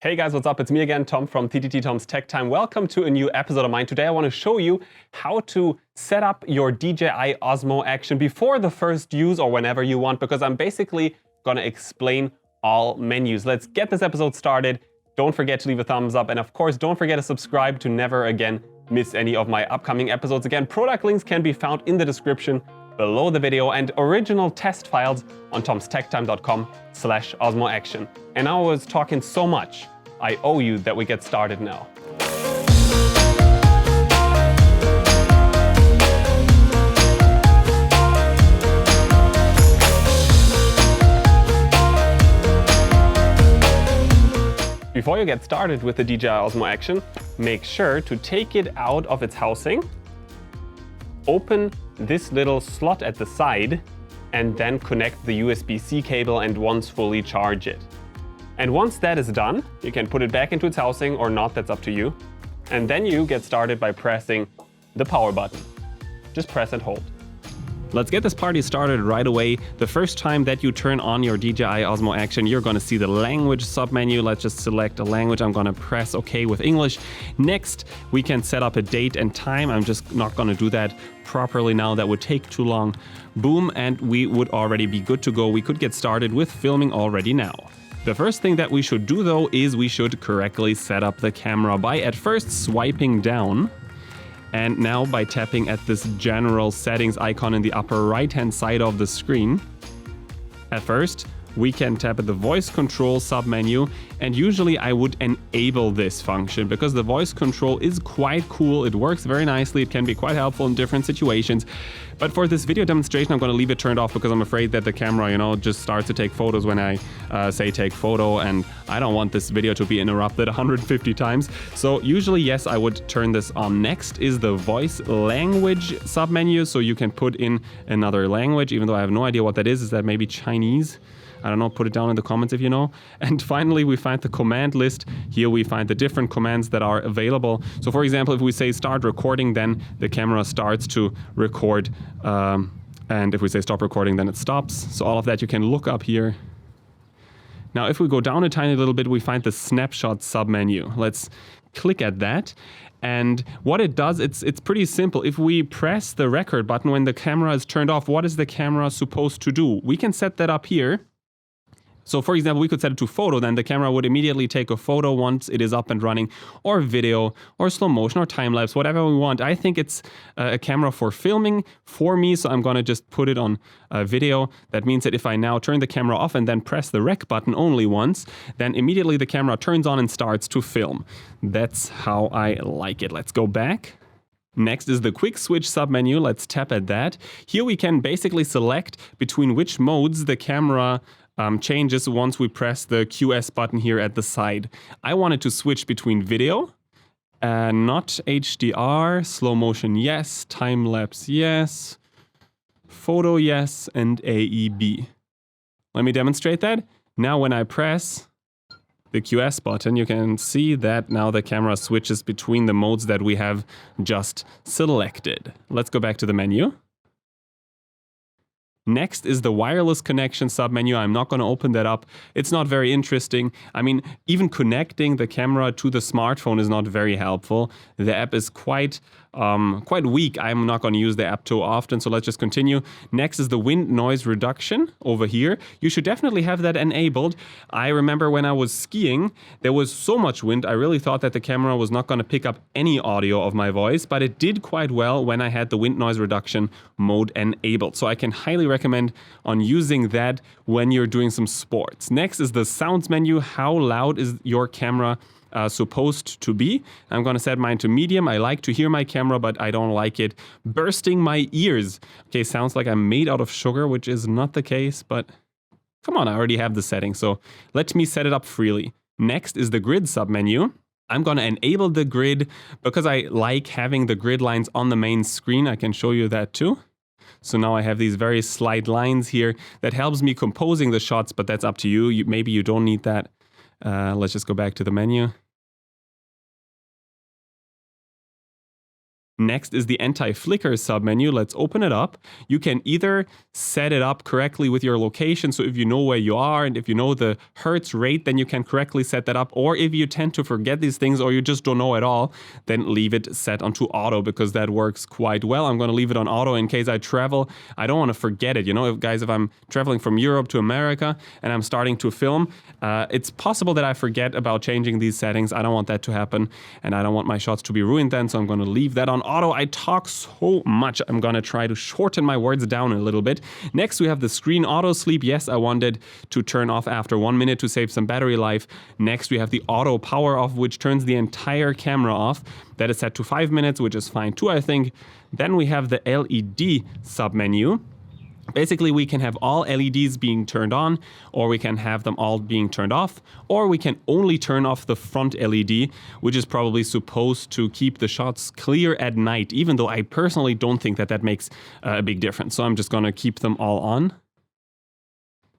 Hey guys, what's up? It's me again, Tom from TTT Tom's Tech Time. Welcome to a new episode of mine. Today I want to show you how to set up your DJI Osmo action before the first use or whenever you want, because I'm basically going to explain all menus. Let's get this episode started. Don't forget to leave a thumbs up, and of course, don't forget to subscribe to never again miss any of my upcoming episodes. Again, product links can be found in the description below the video and original test files on tomstechTime.com/OsmoAction. And I was talking so much, I owe you that we get started now. Before you get started with the DJI Osmo Action, make sure to take it out of its housing, open this little slot at the side, and then connect the USB-C cable and once fully charge it. And once that is done, you can put it back into its housing or not, that's up to you. And then you get started by pressing the power button. Just press and hold. Let's get this party started right away. The first time that you turn on your DJI Osmo Action, you're going to see the language submenu. Let's just select a language. I'm going to press OK with English. Next, we can set up a date and time. I'm just not going to do that properly now. That would take too long. Boom, and we would already be good to go. We could get started with filming already now. The first thing that we should do though is we should correctly set up the camera by at first swiping down. And now by tapping at this general settings icon in the upper right hand side of the screen. At first, we can tap at the voice control submenu, and usually I would enable this function because the voice control is quite cool. It works very nicely. It can be quite helpful in different situations. But for this video demonstration, I'm going to leave it turned off because I'm afraid that the camera, just starts to take photos when I say take photo, and I don't want this video to be interrupted 150 times. So usually, yes, I would turn this on. Next is the voice language submenu, so you can put in another language, even though I have no idea what that is. Is that maybe Chinese? I don't know, put it down in the comments if you know. And finally, we find the command list. Here we find the different commands that are available. So for example, if we say start recording, then the camera starts to record. And if we say stop recording, then it stops. So all of that you can look up here. Now, if we go down a tiny little bit, we find the snapshot submenu. Let's click at that. And what it does, it's pretty simple. If we press the record button when the camera is turned off, what is the camera supposed to do? We can set that up here. So for example, we could set it to photo, then the camera would immediately take a photo once it is up and running, or video, or slow motion, or time-lapse, whatever we want. I think it's a camera for filming for me, so I'm going to just put it on video. That means that if I now turn the camera off and then press the rec button only once, then immediately the camera turns on and starts to film. That's how I like it. Let's go back. Next is the quick switch submenu. Let's tap at that. Here we can basically select between which modes the camera changes once we press the QS button here at the side. I wanted to switch between video, not HDR, slow motion yes, time lapse yes, photo yes, and AEB. Let me demonstrate that. Now when I press the QS button, you can see that now the camera switches between the modes that we have just selected. Let's go back to the menu. Next is the wireless connection submenu. I'm not going to open that up. It's not very interesting. I mean, even connecting the camera to the smartphone is not very helpful. The app is quite weak. I'm not going to use the app too often, so let's just continue. Next is the wind noise reduction over here. You should definitely have that enabled. I remember when I was skiing, there was so much wind. I really thought that the camera was not going to pick up any audio of my voice, but it did quite well when I had the wind noise reduction mode enabled. So I can highly recommend on using that when you're doing some sports. Next is the sounds menu. How loud is your camera supposed to be? I'm going to set mine to medium. I like to hear my camera, but I don't like it bursting my ears. Okay, sounds like I'm made out of sugar, which is not the case, but come on, I already have the setting, so let me set it up freely. Next is the grid submenu. I'm going to enable the grid because I like having the grid lines on the main screen. I can show you that too. So now I have these very slight lines here that helps me composing the shots, but that's up to you. Maybe you don't need that. Let's just go back to the menu. Next is the anti-flicker submenu. Let's open it up. You can either set it up correctly with your location, so if you know where you are and if you know the hertz rate, then you can correctly set that up. Or if you tend to forget these things or you just don't know at all, then leave it set onto auto because that works quite well. I'm going to leave it on auto in case I travel. I don't want to forget it. You know, if I'm traveling from Europe to America and I'm starting to film, it's possible that I forget about changing these settings. I don't want that to happen and I don't want my shots to be ruined then, so I'm going to leave that on auto. I talk so much. I'm gonna try to shorten my words down a little bit. Next, we have the screen auto sleep. Yes, I wanted to turn off after 1 minute to save some battery life. Next, we have the auto power off, which turns the entire camera off. That is set to 5 minutes, which is fine too, I think. Then we have the LED submenu. Basically, we can have all LEDs being turned on, or we can have them all being turned off, or we can only turn off the front LED, which is probably supposed to keep the shots clear at night, even though I personally don't think that makes a big difference. So I'm just going to keep them all on.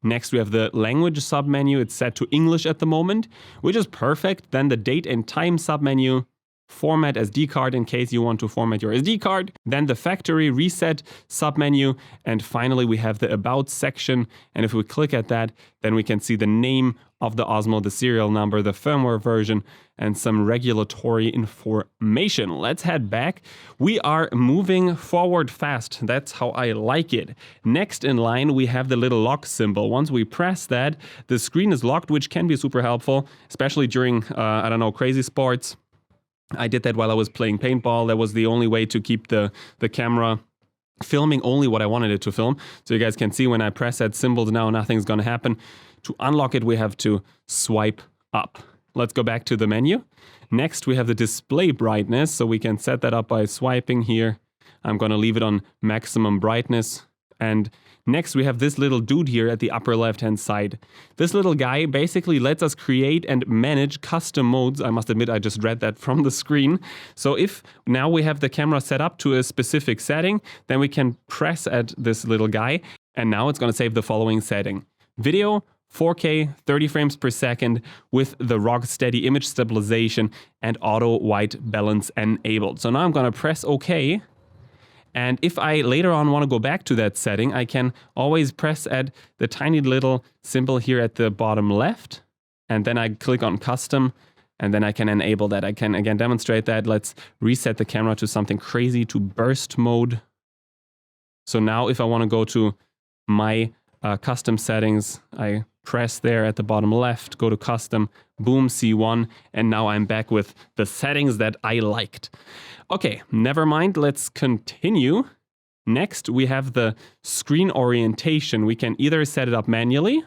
Next, we have the language submenu. It's set to English at the moment, which is perfect. Then the date and time submenu. Format SD card in case you want to format your SD card, then the factory reset submenu, and finally we have the about section, and if we click at that, then we can see the name of the Osmo, the serial number, the firmware version, and some regulatory information. Let's head back. We are moving forward fast. That's how I like it. Next in line, we have the little lock symbol. Once we press that, the screen is locked, which can be super helpful, especially during, I don't know, crazy sports. I did that while I was playing paintball. That was the only way to keep the camera filming only what I wanted it to film. So you guys can see when I press that symbol now, nothing's going to happen. To unlock it, we have to swipe up. Let's go back to the menu. Next, we have the display brightness. So we can set that up by swiping here. I'm going to leave it on maximum brightness. And next, we have this little dude here at the upper left-hand side. This little guy basically lets us create and manage custom modes. I must admit, I just read that from the screen. So if now we have the camera set up to a specific setting, then we can press at this little guy. And now it's going to save the following setting. Video, 4K, 30 frames per second with the rock steady image stabilization and auto white balance enabled. So now I'm going to press OK. And if I later on want to go back to that setting, I can always press at the tiny little symbol here at the bottom left. And then I click on custom and then I can enable that. I can again demonstrate that. Let's reset the camera to something crazy, to burst mode. So now if I want to go to my custom settings, I press there at the bottom left, go to custom, boom, C1, and now I'm back with the settings that I liked. Okay, never mind, let's continue. Next, we have the screen orientation. We can either set it up manually.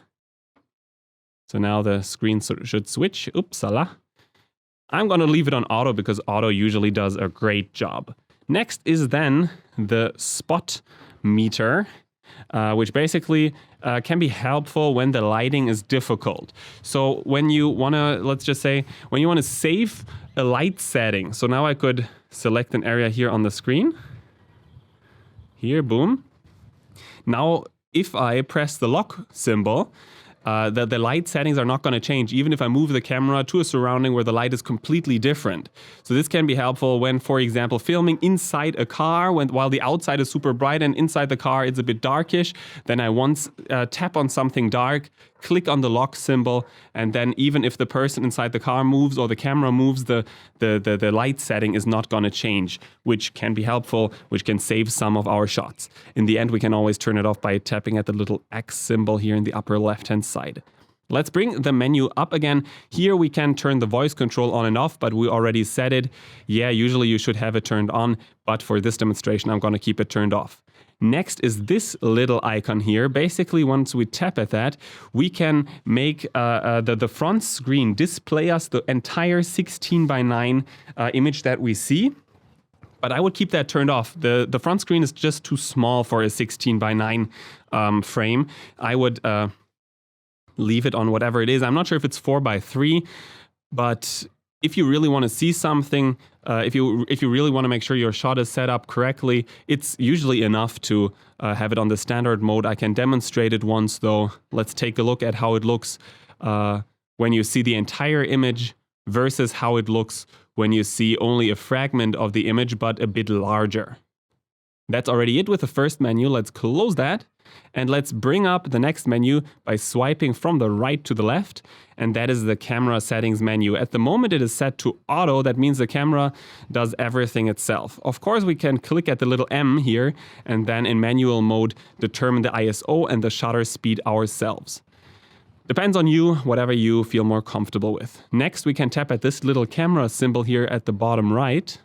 So now the screen should switch. Oopsala. I'm going to leave it on auto because auto usually does a great job. Next is then the spot meter, which basically can be helpful when the lighting is difficult. So when you want to, let's just say, when you want to save a light setting. So now I could select an area here on the screen. Here, boom. Now, if I press the lock symbol, the light settings are not going to change, even if I move the camera to a surrounding where the light is completely different. So this can be helpful when, for example, filming inside a car, while the outside is super bright and inside the car it's a bit darkish. Then I once tap on something dark, click on the lock symbol, and then even if the person inside the car moves or the camera moves, the light setting is not going to change, which can be helpful, which can save some of our shots. In the end, we can always turn it off by tapping at the little X symbol here in the upper left-hand side. Let's bring the menu up again. Here we can turn the voice control on and off, but we already set it. Yeah, usually you should have it turned on, but for this demonstration, I'm going to keep it turned off. Next is this little icon here. Basically, once we tap at that, we can make the front screen display us the entire 16:9 image that we see. But I would keep that turned off. The front screen is just too small for a 16:9 frame. I would leave it on whatever it is. I'm not sure if it's 4:3, but if you really want to see something, if you really want to make sure your shot is set up correctly, it's usually enough to have it on the standard mode. I can demonstrate it once though. Let's take a look at how it looks when you see the entire image versus how it looks when you see only a fragment of the image but a bit larger. That's already it with the first menu. Let's close that and let's bring up the next menu by swiping from the right to the left, and that is the camera settings menu. At the moment it is set to auto. That means the camera does everything itself. Of course we can click at the little M here and then in manual mode determine the ISO and the shutter speed ourselves. Depends on you, whatever you feel more comfortable with. Next we can tap at this little camera symbol here at the bottom right.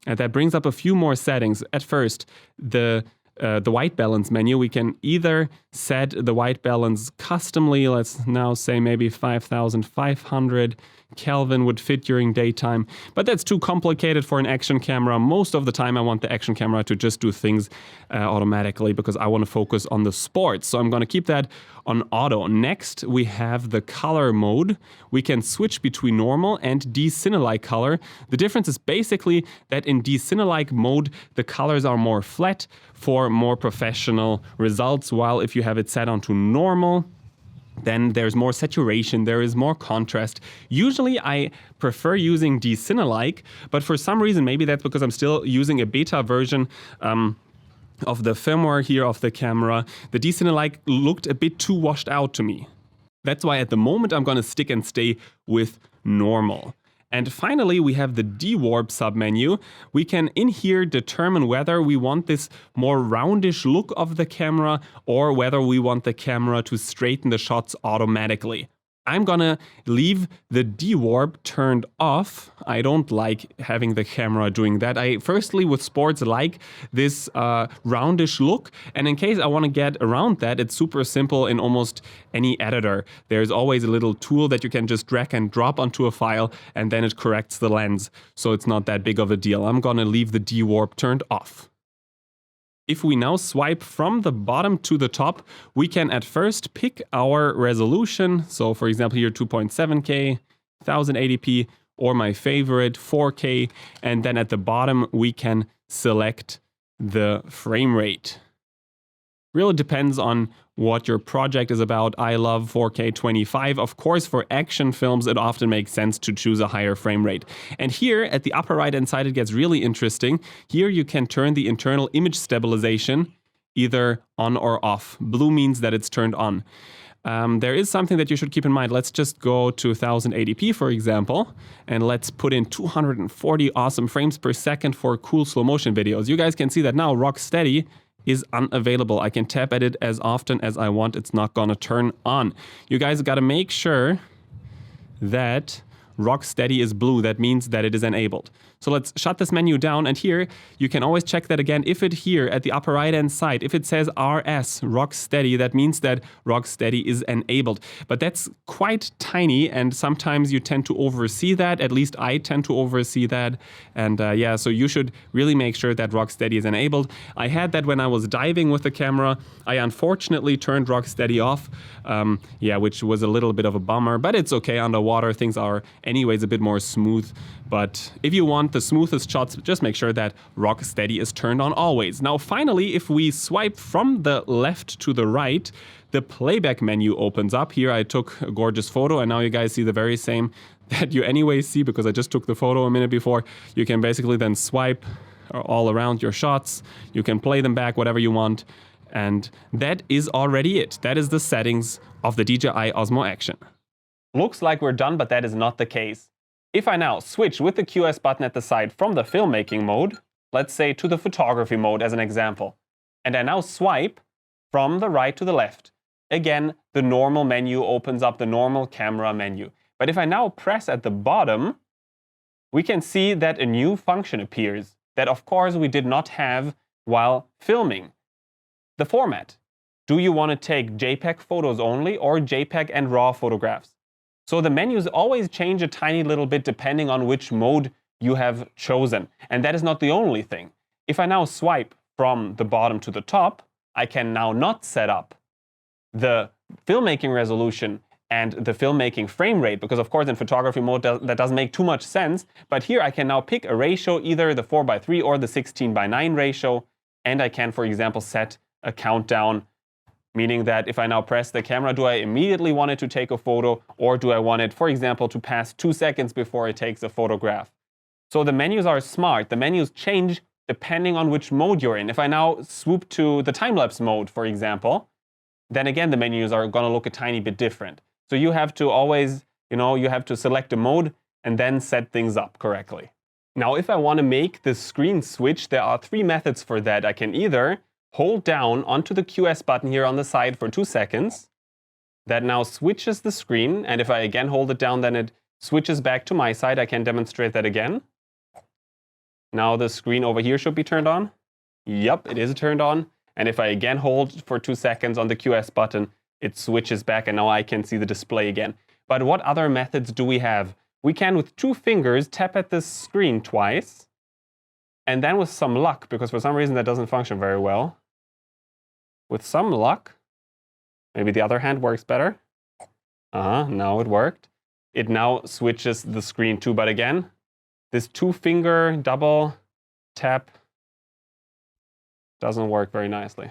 And that brings up a few more settings. At first, the white balance menu, we can either set the white balance customly. Let's now say maybe 5,500 Kelvin would fit during daytime, but that's too complicated for an action camera. Most of the time I want the action camera to just do things automatically because I want to focus on the sports. So I'm going to keep that on auto. Next, we have the color mode. We can switch between normal and de-cine-like color. The difference is basically that in de-cine-like mode, the colors are more flat for more professional results, while if you have it set onto normal, then there's more saturation, there is more contrast. Usually I prefer using de-cine-like, but for some reason, maybe that's because I'm still using a beta version of the firmware here of the camera, the de-cine-like looked a bit too washed out to me. That's why at the moment I'm gonna stick and stay with normal. And finally, we have the dewarp submenu. We can in here determine whether we want this more roundish look of the camera or whether we want the camera to straighten the shots automatically. I'm gonna leave the dewarp turned off. I don't like having the camera doing that. I firstly with sports like this roundish look, and in case I want to get around that, it's super simple in almost any editor. There's always a little tool that you can just drag and drop onto a file and then it corrects the lens, so it's not that big of a deal. I'm gonna leave the dewarp turned off. If we now swipe from the bottom to the top, we can at first pick our resolution. So for example here 2.7K, 1080p, or my favorite 4K. And then at the bottom we can select the frame rate. Really depends on what your project is about. I love 4K 25. Of course, for action films, it often makes sense to choose a higher frame rate. And here at the upper right hand side, it gets really interesting. Here you can turn the internal image stabilization either on or off. Blue means that it's turned on. There is something that you should keep in mind. Let's just go to 1080p, for example, and let's put in 240 awesome frames per second for cool slow motion videos. You guys can see that now rock steady is unavailable. I can tap at it as often as I want. It's not gonna turn on. You guys gotta make sure that rock steady is blue. That means that it is enabled. So let's shut this menu down, and here you can always check that again. If it here at the upper right hand side, if it says RS, rock steady, that means that rock steady is enabled. But that's quite tiny, and sometimes you tend to oversee that. At least I tend to oversee that. And yeah, so you should really make sure that rock steady is enabled. I had that when I was diving with the camera. I unfortunately turned rock steady off, yeah, which was a little bit of a bummer, but it's okay. Underwater things are anyways a bit more smooth. But if you want the smoothest shots, just make sure that rock steady is turned on always. Now finally, if we swipe from the left to the right, the playback menu opens up. Here I took a gorgeous photo, and now you guys see the very same that you anyway see because I just took the photo a minute before. You can basically then swipe all around your shots. You can play them back, whatever you want. And that is already it. That is the settings of the DJI Osmo Action. Looks like we're done, but that is not the case. If I now switch with the QS button at the side from the filmmaking mode, let's say to the photography mode as an example, and I now swipe from the right to the left, again, the normal menu opens up, the normal camera menu. But if I now press at the bottom, we can see that a new function appears that of course we did not have while filming. The format. Do you want to take JPEG photos only or JPEG and RAW photographs? So the menus always change a tiny little bit depending on which mode you have chosen. And that is not the only thing. If I now swipe from the bottom to the top, I can now not set up the filmmaking resolution and the filmmaking frame rate, because of course in photography mode that doesn't make too much sense. But here I can now pick a ratio, either the 4:3 or the 16:9 ratio. And I can, for example, set a countdown Meaning that if I now press the camera, do I immediately want it to take a photo, or do I want it, for example, to pass 2 seconds before it takes a photograph? So the menus are smart. The menus change depending on which mode you're in. If I now swoop to the time-lapse mode, for example, then again, the menus are going to look a tiny bit different. So you have to always, you have to select a mode and then set things up correctly. Now, if I want to make the screen switch, there are 3 methods for that. I can either hold down onto the QS button here on the side for 2 seconds. That now switches the screen. And if I again hold it down, then it switches back to my side. I can demonstrate that again. Now the screen over here should be turned on. Yep, it is turned on. And if I again hold for 2 seconds on the QS button, it switches back and now I can see the display again. But what other methods do we have? We can, with 2 fingers, tap at the screen twice. And then with some luck, because for some reason that doesn't function very well, with some luck, maybe the other hand works better. Now it worked. It now switches the screen too, but again, this 2-finger double tap doesn't work very nicely.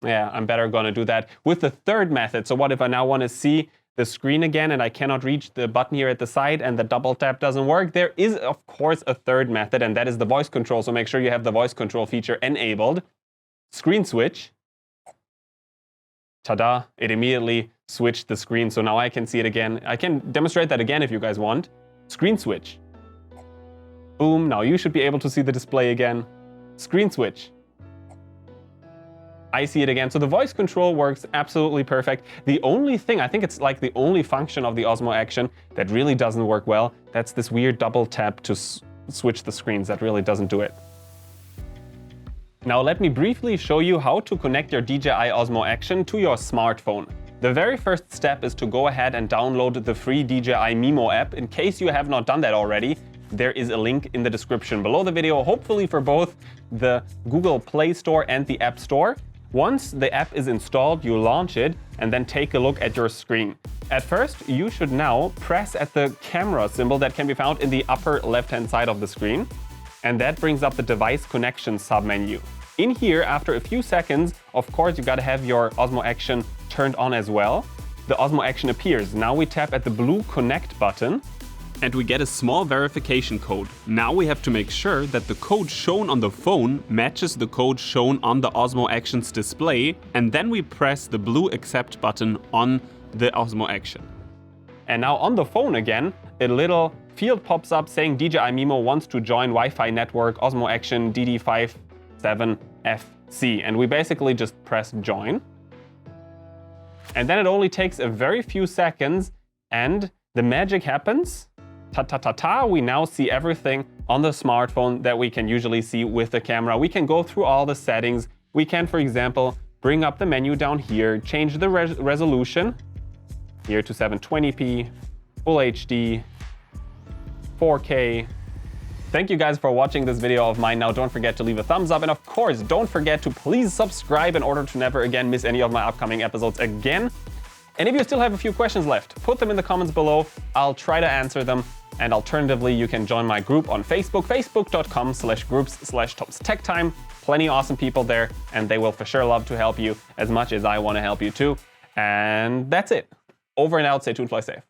Yeah, I'm better going to do that with the 3rd method. So what if I now want to see the screen again and I cannot reach the button here at the side and the double tap doesn't work? There is, of course, a 3rd method, and that is the voice control. So make sure you have the voice control feature enabled. Screen switch. Ta-da, it immediately switched the screen. So now I can see it again. I can demonstrate that again if you guys want. Screen switch. Boom, now you should be able to see the display again. Screen switch. I see it again. So the voice control works absolutely perfect. The only thing, I think it's like the only function of the Osmo Action that really doesn't work well, that's this weird double tap to switch the screens. That really doesn't do it. Now let me briefly show you how to connect your DJI Osmo Action to your smartphone. The very first step is to go ahead and download the free DJI Mimo app. In case you have not done that already, there is a link in the description below the video, hopefully for both the Google Play Store and the App Store. Once the app is installed, you launch it and then take a look at your screen. At first, you should now press at the camera symbol that can be found in the upper left-hand side of the screen. And that brings up the device connection submenu. In here, after a few seconds, of course, you gotta have your Osmo Action turned on as well. The Osmo Action appears. Now we tap at the blue connect button. And we get a small verification code. Now we have to make sure that the code shown on the phone matches the code shown on the Osmo Action's display, and then we press the blue accept button on the Osmo Action. And now on the phone again, a little field pops up saying DJI Mimo wants to join Wi-Fi network Osmo Action DD57FC. And we basically just press join. And then it only takes a very few seconds and the magic happens. Ta-ta-ta-ta, we now see everything on the smartphone that we can usually see with the camera. We can go through all the settings. We can, for example, bring up the menu down here, change the resolution here to 720p, Full HD, 4K. Thank you guys for watching this video of mine. Now don't forget to leave a thumbs up, and of course, don't forget to please subscribe in order to never again miss any of my upcoming episodes again. And if you still have a few questions left, put them in the comments below. I'll try to answer them. And alternatively, you can join my group on Facebook, facebook.com/groups/TopsTechTime. Plenty of awesome people there, and they will for sure love to help you as much as I want to help you too. And that's it. Over and out. Stay tuned, fly safe.